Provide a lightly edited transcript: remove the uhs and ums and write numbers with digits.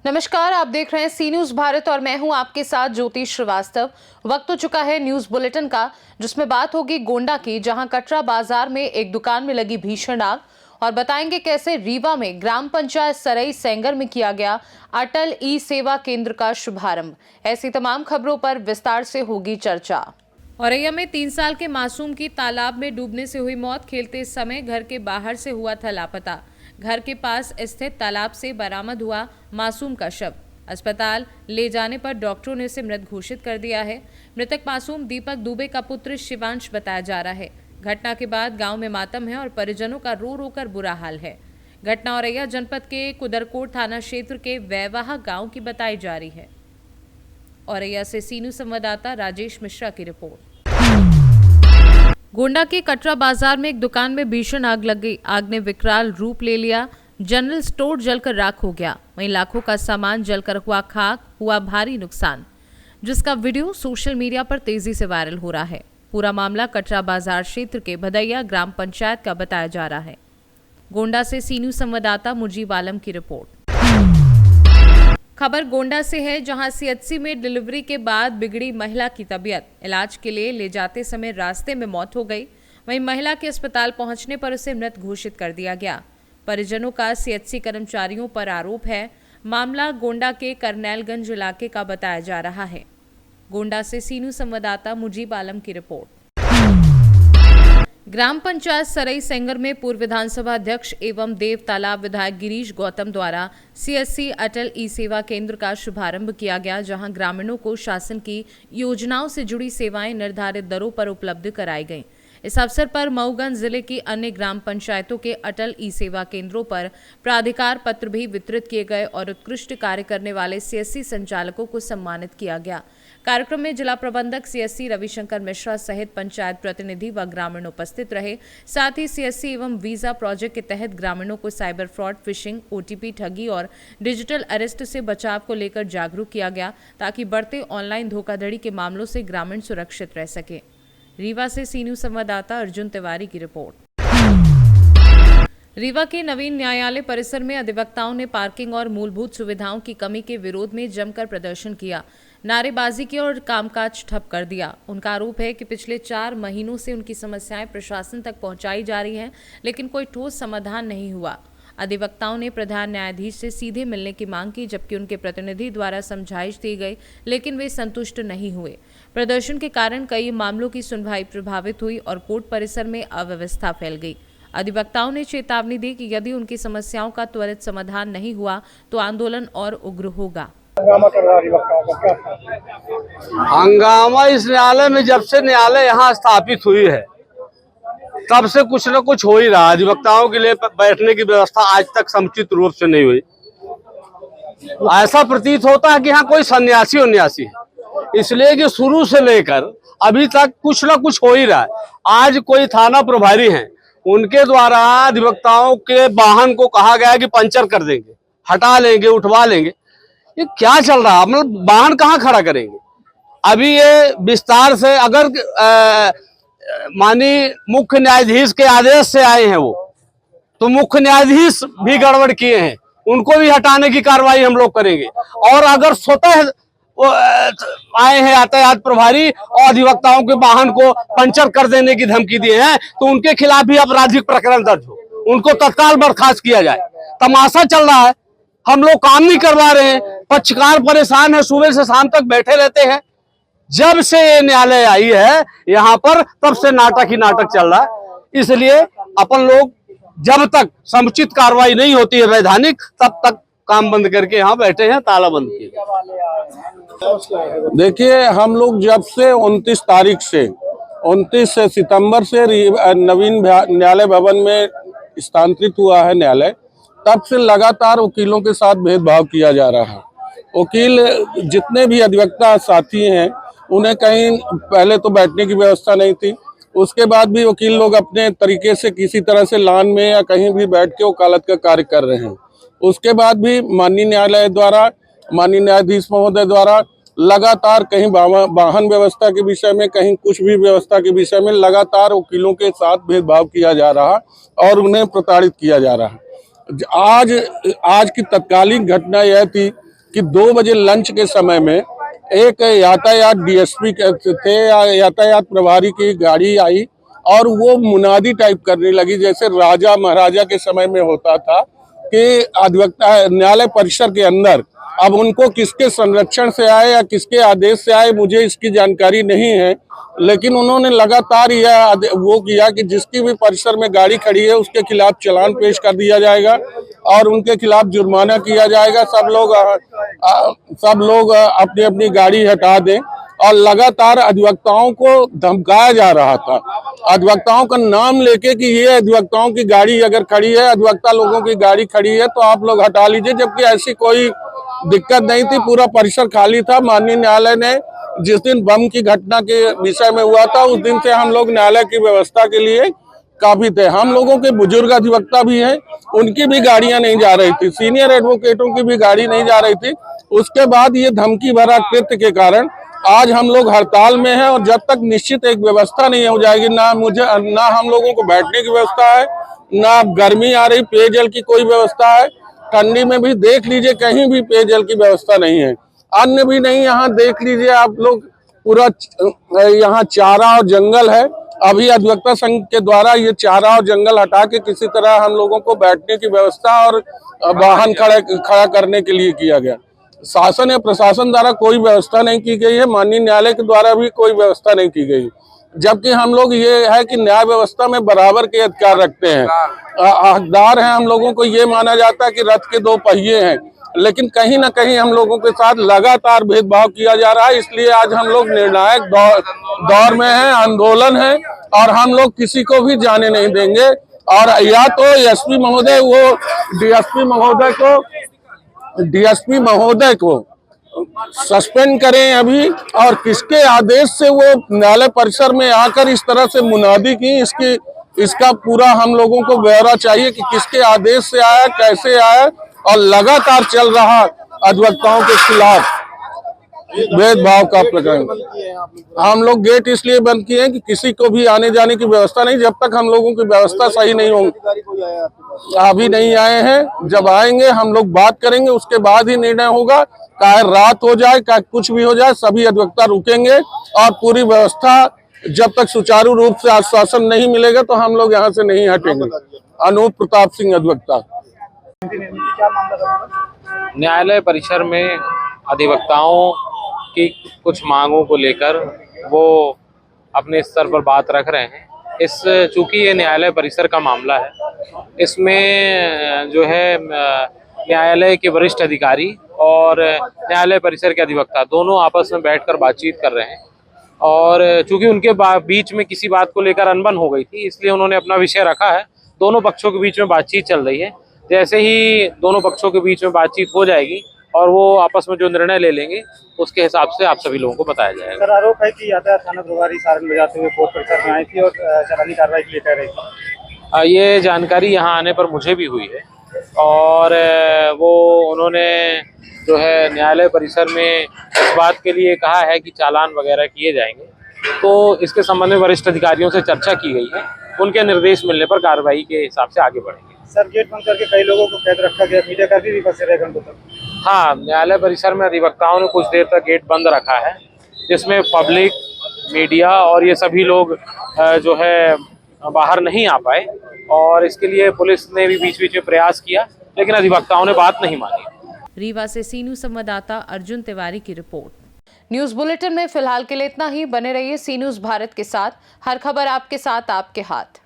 नमस्कार, आप देख रहे हैं सी न्यूज भारत और मैं हूं आपके साथ ज्योति श्रीवास्तव। वक्त हो चुका है न्यूज बुलेटिन का, जिसमें बात होगी गोंडा की, जहां कटरा बाजार में एक दुकान में लगी भीषण आग, और बताएंगे कैसे रीवा में ग्राम पंचायत सरई सेंगर में किया गया अटल ई सेवा केंद्र का शुभारंभ। ऐसी तमाम खबरों पर विस्तार से होगी चर्चा। औरैया में 3 साल के मासूम की तालाब में डूबने से हुई मौत। खेलते समय घर के बाहर से हुआ था लापता। घर के पास स्थित तालाब से बरामद हुआ मासूम का शव। अस्पताल ले जाने पर डॉक्टरों ने उसे मृत घोषित कर दिया है। मृतक मासूम दीपक दुबे का पुत्र शिवांश बताया जा रहा है। घटना के बाद गांव में मातम है और परिजनों का रो रो कर बुरा हाल है। घटना औरैया जनपद के कुदरकोट थाना क्षेत्र के वैवाहा गांव की बताई जा रही है। औरैया से सी न्यूज संवाददाता राजेश मिश्रा की रिपोर्ट। गोंडा के कटरा बाजार में एक दुकान में भीषण आग लग गई। आग ने विकराल रूप ले लिया। जनरल स्टोर जलकर राख हो गया। वहीं लाखों का सामान जलकर हुआ खाक, हुआ भारी नुकसान, जिसका वीडियो सोशल मीडिया पर तेजी से वायरल हो रहा है। पूरा मामला कटरा बाजार क्षेत्र के भदैया ग्राम पंचायत का बताया जा रहा है। गोंडा से सी न्यूज संवाददाता मुजीब आलम की रिपोर्ट। खबर गोंडा से है, जहां सीएचसी में डिलीवरी के बाद बिगड़ी महिला की तबीयत। इलाज के लिए ले जाते समय रास्ते में मौत हो गई। वहीं महिला के अस्पताल पहुंचने पर उसे मृत घोषित कर दिया गया। परिजनों का सीएचसी कर्मचारियों पर आरोप है। मामला गोंडा के करनैलगंज इलाके का बताया जा रहा है। गोंडा से सी न्यूज संवाददाता मुजीब आलम की रिपोर्ट। ग्राम पंचायत सरई सेंगर में पूर्व विधानसभा अध्यक्ष एवं देव तालाब विधायक गिरीश गौतम द्वारा सीएससी अटल ई सेवा केंद्र का शुभारंभ किया गया, जहां ग्रामीणों को शासन की योजनाओं से जुड़ी सेवाएं निर्धारित दरों पर उपलब्ध कराई गईं। इस अवसर पर मऊगंज जिले की अन्य ग्राम पंचायतों के अटल ई सेवा केंद्रों पर प्राधिकार पत्र भी वितरित किए गए और उत्कृष्ट कार्य करने वाले सीएससी संचालकों को सम्मानित किया गया। कार्यक्रम में जिला प्रबंधक सीएससी रविशंकर मिश्रा सहित पंचायत प्रतिनिधि व ग्रामीण उपस्थित रहे। साथ ही सीएससी एवं वीजा प्रोजेक्ट के तहत ग्रामीणों को साइबर फ्रॉड, फिशिंग, ओटीपी ठगी और डिजिटल अरेस्ट से बचाव को लेकर जागरूक किया गया, ताकि बढ़ते ऑनलाइन धोखाधड़ी के मामलों से ग्रामीण सुरक्षित रह सके। रीवा से सी न्यूज संवाददाता अर्जुन तिवारी की रिपोर्ट। रीवा के नवीन न्यायालय परिसर में अधिवक्ताओं ने पार्किंग और मूलभूत सुविधाओं की कमी के विरोध में जमकर प्रदर्शन किया, नारेबाजी की और कामकाज ठप कर दिया। उनका आरोप है कि पिछले 4 महीनों से उनकी समस्याएं प्रशासन तक पहुंचाई जा रही हैं, लेकिन कोई ठोस समाधान नहीं हुआ। अधिवक्ताओं ने प्रधान न्यायाधीश से सीधे मिलने की मांग की, जबकि उनके प्रतिनिधि द्वारा समझाइश दी गई, लेकिन वे संतुष्ट नहीं हुए। प्रदर्शन के कारण कई मामलों की सुनवाई प्रभावित हुई और कोर्ट परिसर में अव्यवस्था फैल गई। अधिवक्ताओं ने चेतावनी दी कि यदि उनकी समस्याओं का त्वरित समाधान नहीं हुआ तो आंदोलन और उग्र होगा। हंगामा इस न्यायालय में जब से न्यायालय यहाँ स्थापित हुई है तब से कुछ न कुछ हो ही रहा। अधिवक्ताओं के लिए बैठने की व्यवस्था आज तक समुचित रूप से नहीं हुई। ऐसा प्रतीत होता है कि यहाँ कोई सन्यासी उन्यासी है, इसलिए कि शुरू से लेकर अभी तक कुछ न कुछ हो ही रहा है। आज कोई थाना प्रभारी हैं, उनके द्वारा अधिवक्ताओं के वाहन को कहा गया कि पंचर कर देंगे, हटा लेंगे, उठवा लेंगे। ये क्या चल रहा है? मतलब वाहन कहाँ खड़ा करेंगे? अभी ये विस्तार से अगर माननीय मुख्य न्यायाधीश के आदेश से आए हैं वो, तो मुख्य न्यायाधीश भी गड़बड़ किए हैं, उनको भी हटाने की कार्रवाई हम लोग करेंगे। और अगर स्वतः आए हैं यातायात प्रभारी और अधिवक्ताओं के वाहन को पंचर कर देने की धमकी दिए हैं, तो उनके खिलाफ भी आपराधिक प्रकरण दर्ज हो, उनको तत्काल बर्खास्त किया जाए। तमाशा चल रहा है, हम लोग काम नहीं करवा रहे हैं, पक्षकार परेशान है, सुबह से शाम तक बैठे रहते हैं। जब से ये न्यायालय आई है यहाँ पर, तब से नाटक ही नाटक चल रहा है। इसलिए अपन लोग जब तक समुचित कार्रवाई नहीं होती है वैधानिक, तब तक काम बंद करके यहाँ बैठे हैं, ताला बंद किए। देखिए, हम लोग जब से 29 सितंबर से नवीन न्यायालय भवन में स्थानांतरित हुआ है न्यायालय, तब से लगातार वकीलों के साथ भेदभाव किया जा रहा है। वकील जितने भी अधिवक्ता साथी हैं, उन्हें कहीं पहले तो बैठने की व्यवस्था नहीं थी, उसके बाद भी वकील लोग अपने तरीके से किसी तरह से लान में या कहीं भी बैठ के वकालत का कार्य कर रहे हैं। उसके बाद भी माननीय न्यायालय द्वारा, माननीय न्यायाधीश महोदय द्वारा लगातार कहीं वाहन व्यवस्था के विषय में, कहीं कुछ भी व्यवस्था के विषय में लगातार वकीलों के साथ भेदभाव किया जा रहा और उन्हें प्रताड़ित किया जा रहा। आज की तत्कालीन घटना यह थी कि 2 बजे लंच के समय में एक यातायात डीएसपी थे, यातायात प्रभारी की गाड़ी आई और वो मुनादी टाइप करने लगी, जैसे राजा महाराजा के समय में होता था कि अधिवक्ता न्यायालय परिसर के अंदर, अब उनको किसके संरक्षण से आए या किसके आदेश से आए मुझे इसकी जानकारी नहीं है, लेकिन उन्होंने लगातार यह वो किया कि जिसकी भी परिसर में गाड़ी खड़ी है उसके खिलाफ चालान पेश कर दिया जाएगा और उनके खिलाफ जुर्माना किया जाएगा। सब लोग अपनी अपनी गाड़ी हटा दें और लगातार अधिवक्ताओं को धमकाया जा रहा था, अधिवक्ताओं का नाम लेके कि ये अधिवक्ताओं की गाड़ी अगर खड़ी है, अधिवक्ता लोगों की गाड़ी खड़ी है तो आप लोग हटा लीजिए, जबकि ऐसी कोई दिक्कत नहीं थी। पूरा परिसर खाली था। माननीय न्यायालय ने जिस दिन बम की घटना के विषय में हुआ था उस दिन से हम लोग न्यायालय की व्यवस्था के लिए काफी थे। हम लोगों के बुजुर्ग अधिवक्ता भी हैं, उनकी भी गाड़ियां नहीं जा रही थी, सीनियर एडवोकेटों की भी गाड़ी नहीं जा रही थी। उसके बाद ये धमकी भरा कृत्य के कारण आज हम लोग हड़ताल में हैं और जब तक निश्चित एक व्यवस्था नहीं हो जाएगी, ना हम लोगों को बैठने की व्यवस्था है, ना गर्मी आ रही, पेयजल की कोई व्यवस्था है। ठंडी में भी देख लीजिए कहीं भी पेयजल की व्यवस्था नहीं है, अन्न भी नहीं। यहाँ देख लीजिए आप लोग, पूरा यहाँ चारा और जंगल है। अभी अधिवक्ता संघ के द्वारा ये चारा और जंगल हटा के किसी तरह हम लोगों को बैठने की व्यवस्था और वाहन खड़ा करने के लिए किया गया। शासन या प्रशासन द्वारा कोई व्यवस्था नहीं की गई है, माननीय न्यायालय के द्वारा भी कोई व्यवस्था नहीं की गई, जबकि हम लोग ये है कि न्याय व्यवस्था में बराबर के अधिकार रखते हैं, हकदार हैं। हम लोगों को ये माना जाता है कि रथ के 2 पहिए हैं, लेकिन कहीं ना कहीं हम लोगों के साथ लगातार भेदभाव किया जा रहा है। इसलिए आज हम लोग निर्णायक दौर में हैं, आंदोलन है और हम लोग किसी को भी जाने नहीं देंगे। और या तो एसपी महोदय वो डीएसपी महोदय को सस्पेंड करें अभी, और किसके आदेश से वो न्यायालय परिसर में आकर इस तरह से मुनादी की, इसका पूरा हम लोगों को ब्यौरा चाहिए कि किसके आदेश से आया, कैसे आया, और लगातार चल रहा अधिवक्ताओं के खिलाफ भेदभाव का प्रकरण। हम लोग गेट इसलिए बंद किए हैं कि किसी को भी आने जाने की व्यवस्था नहीं, जब तक हम लोगों की व्यवस्था सही नहीं होगी। अभी नहीं आए हैं, जब आएंगे हम लोग बात करेंगे, उसके बाद ही निर्णय होगा। चाहे रात हो जाए, चाहे कुछ भी हो जाए, सभी अधिवक्ता रुकेंगे और पूरी व्यवस्था जब तक सुचारू रूप से आश्वासन नहीं मिलेगा तो हम लोग यहाँ से नहीं हटेंगे। अनूप प्रताप सिंह अधिवक्ता। न्यायालय परिसर में अधिवक्ताओं की कुछ मांगों को लेकर वो अपने स्तर पर बात रख रहे हैं। चूंकि ये न्यायालय परिसर का मामला है, इसमें जो है न्यायालय के वरिष्ठ अधिकारी और न्यायालय परिसर के अधिवक्ता दोनों आपस में बैठकर बातचीत कर रहे हैं, और चूंकि उनके बीच में किसी बात को लेकर अनबन हो गई थी, इसलिए उन्होंने अपना विषय रखा है। दोनों पक्षों के बीच में बातचीत चल रही है। जैसे ही दोनों पक्षों के बीच में बातचीत हो जाएगी और वो आपस में जो निर्णय ले लेंगे उसके हिसाब से आप सभी लोगों को बताया जाएगा। सर, आरोप है कि यातायात थाना प्रभारी सारंग बजाते हुए कोर्ट परिसर में आई थी और चालानी कार्रवाई के लिए कह रही थी। ये जानकारी यहाँ आने पर मुझे भी हुई है, और वो उन्होंने जो है न्यायालय परिसर में इस बात के लिए कहा है कि चालान वगैरह किए जाएंगे। तो इसके संबंध में वरिष्ठ अधिकारियों से चर्चा की गई है, उनके निर्देश मिलने पर कार्रवाई के हिसाब से आगे बढ़ेंगे। सर, गेट बंद करके कई लोगों को कैद रखा गया, मीडिया कर्मी भी फंसे रहे घंटों तक। हाँ, न्यायालय परिसर में अधिवक्ताओं ने कुछ देर तक गेट बंद रखा है, जिसमें पब्लिक, मीडिया और ये सभी लोग जो है बाहर नहीं आ पाए, और इसके लिए पुलिस ने भी बीच बीच में प्रयास किया, लेकिन अधिवक्ताओं ने बात नहीं मानी। रीवा से सी न्यूज संवाददाता अर्जुन तिवारी की रिपोर्ट। न्यूज बुलेटिन में फिलहाल के लिए इतना ही। बने रहिए सी न्यूज भारत के साथ। हर खबर आपके साथ, आपके हाथ।